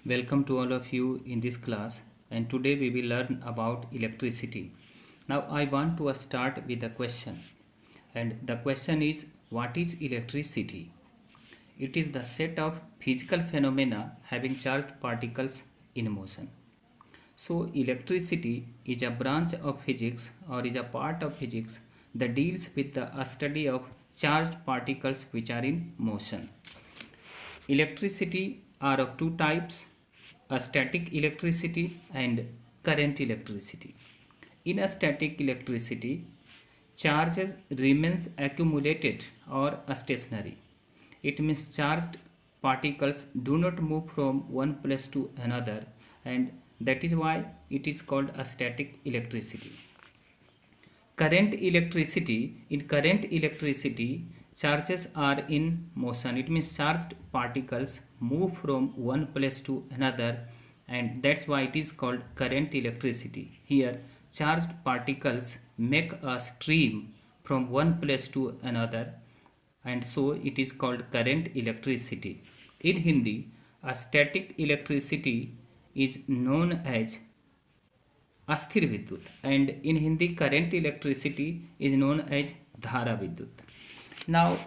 Welcome to all of you in this class, and today we will learn about electricity. Now I want to start with a question, and the question is, what is electricity? It is the set of physical phenomena having charged particles in motion. So electricity is a branch of physics or is a part of physics that deals with the study of charged particles which are in motion. Electricity are of two types, a static electricity and current electricity. In a static electricity, charges remains accumulated or stationary. It means charged particles do not move from one place to another, and that is why it is called a static electricity. In current electricity, charges are in motion. It means charged particles move from one place to another, and that's why it is called current electricity. Here charged particles make a stream from one place to another, and so it is called current electricity. In Hindi, a static electricity is known as अस्थिर विद्युत, and in Hindi current electricity is known as dhara vidyut. Now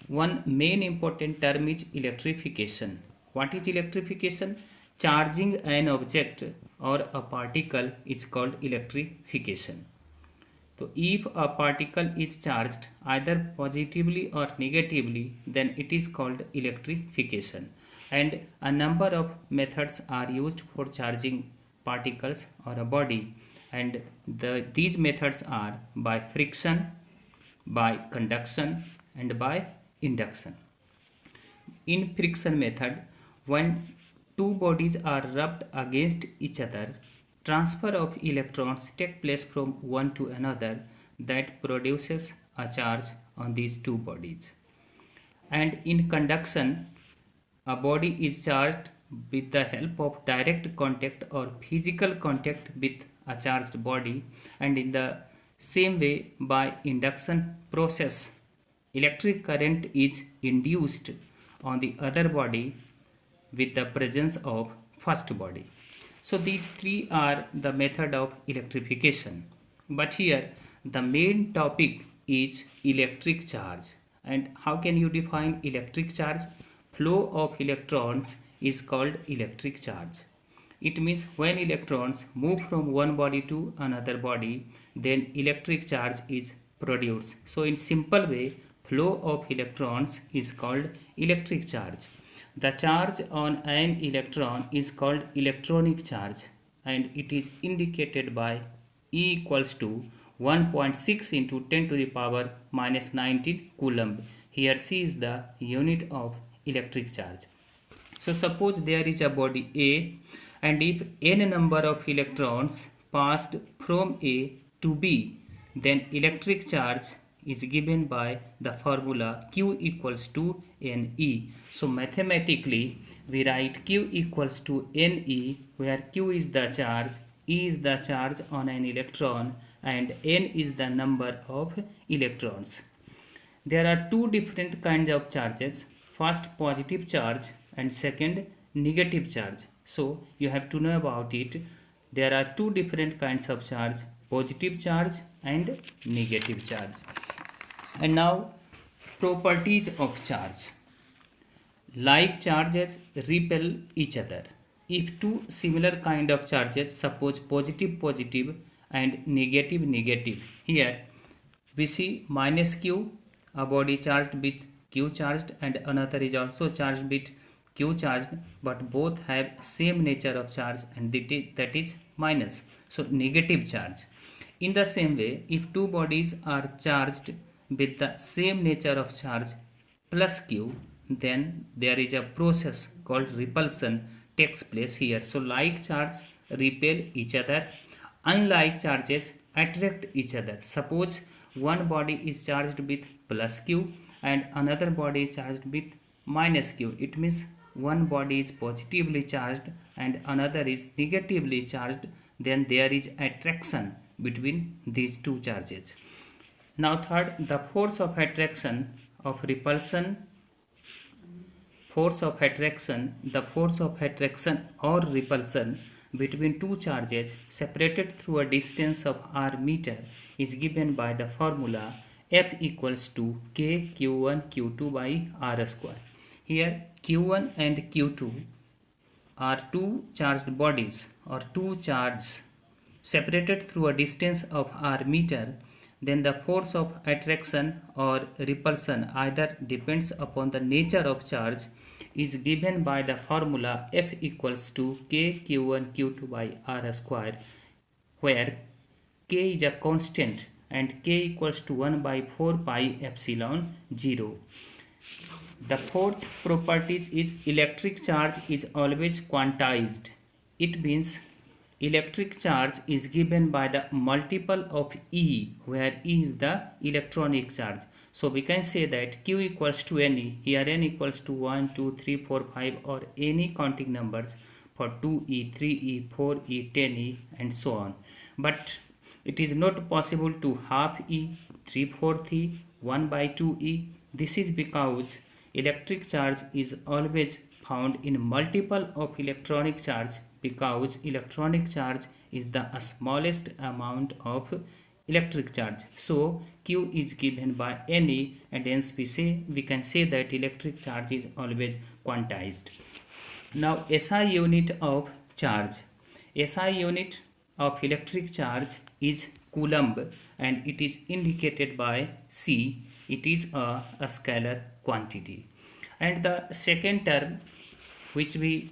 one main important term is electrification. What is electrification? Charging an object or a particle is called electrification. So if a particle is charged either positively or negatively, then it is called electrification. And a number of methods are used for charging particles or a body, and these methods are by friction, by conduction, and by induction. In friction method, when two bodies are rubbed against each other, transfer of electrons take place from one to another that produces a charge on these two bodies. And in conduction, a body is charged with the help of direct contact or physical contact with a charged body, and in the same way by induction process, electric current is induced on the other body with the presence of first body. So these three are the method of electrification. But here the main topic is electric charge. And how can you define electric charge? Flow of electrons is called electric charge. It means when electrons move from one body to another body, then electric charge is produced. So in simple way, flow of electrons is called electric charge. The charge on an electron is called electronic charge, and it is indicated by E equals to 1.6 into 10 to the power minus 19 coulomb. Here C is the unit of electric charge. So suppose there is a body A, and if n number of electrons passed from A to B, then electric charge is given by the formula Q equals to Ne. So mathematically we write Q equals to Ne, where Q is the charge, E is the charge on an electron, and N is the number of electrons. There are two different kinds of charges. First, positive charge, and second, negative charge. So you have to know about it. There are two different kinds of charge, positive charge and negative charge. And now properties of charge. Like charges repel each other. If two similar kind of charges, suppose positive positive and negative negative, here we see minus q, a body charged with q charged, and another is also charged with q charged, but both have same nature of charge, and that is minus, so negative charge. In the same way, if two bodies are charged with the same nature of charge plus q, then there is a process called repulsion takes place here. So like charges repel each other, unlike charges attract each other. Suppose one body is charged with plus q and another body is charged with minus q. It means one body is positively charged and another is negatively charged, then there is attraction between these two charges. Now third, the force of attraction, of repulsion, force of attraction, the force of attraction or repulsion between two charges separated through a distance of r meter is given by the formula F equals to K Q1 Q2 by R square. Here Q1 and Q2 are two charged bodies or two charges separated through a distance of r meter. Then the force of attraction or repulsion either depends upon the nature of charge is given by the formula F equals to K Q1 Q2 by R square, where K is a constant and K equals to 1 by 4 pi epsilon 0. The fourth property is electric charge is always quantized. It means electric charge is given by the multiple of E, where E is the electronic charge. So we can say that Q equals to N, here N equals to 1, 2, 3, 4, 5 or any counting numbers for 2E, 3E, 4E, 10E and so on. But it is not possible to half E, 3/4 E, 1 by 2E. This is because electric charge is always found in multiple of electronic charge, because electronic charge is the smallest amount of electric charge. So Q is given by Ne, and hence we can say that electric charge is always quantized. Now SI unit of charge. SI unit of electric charge is coulomb and it is indicated by C. It is a scalar quantity. And the second term which we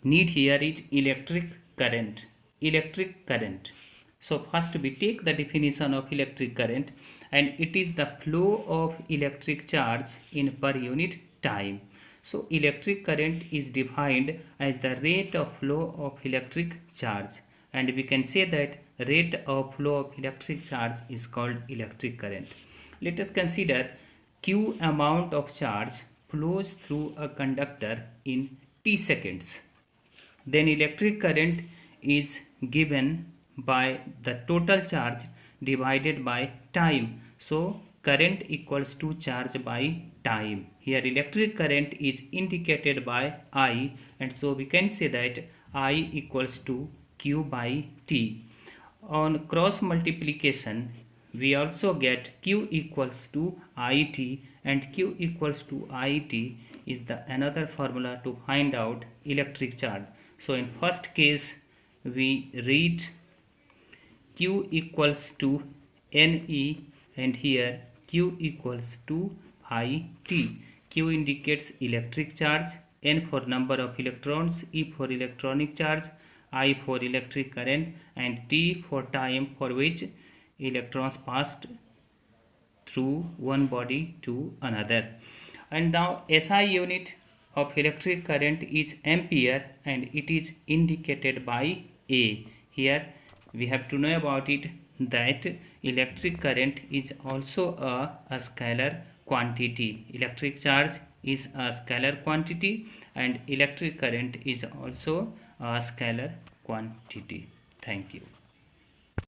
need here is electric current. Electric current. So first we take the definition of electric current, and it is the flow of electric charge in per unit time. So electric current is defined as the rate of flow of electric charge, and we can say that rate of flow of electric charge is called electric current. Let us consider Q amount of charge flows through a conductor in t seconds. Then electric current is given by the total charge divided by time. So current equals to charge by time. Here electric current is indicated by I, and so we can say that I equals to Q by T. On cross multiplication we also get Q equals to IT, and Q equals to IT is the another formula to find out electric charge. So in first case we read Q equals to Ne, and here Q equals to IT. Q indicates electric charge, N for number of electrons, E for electronic charge, I for electric current, and T for time for which electrons passed through one body to another. And now SI unit of electric current is ampere, and it is indicated by A. Here we have to know about it that electric current is also a scalar quantity. Electric charge is a scalar quantity and electric current is also a scalar quantity. Thank you.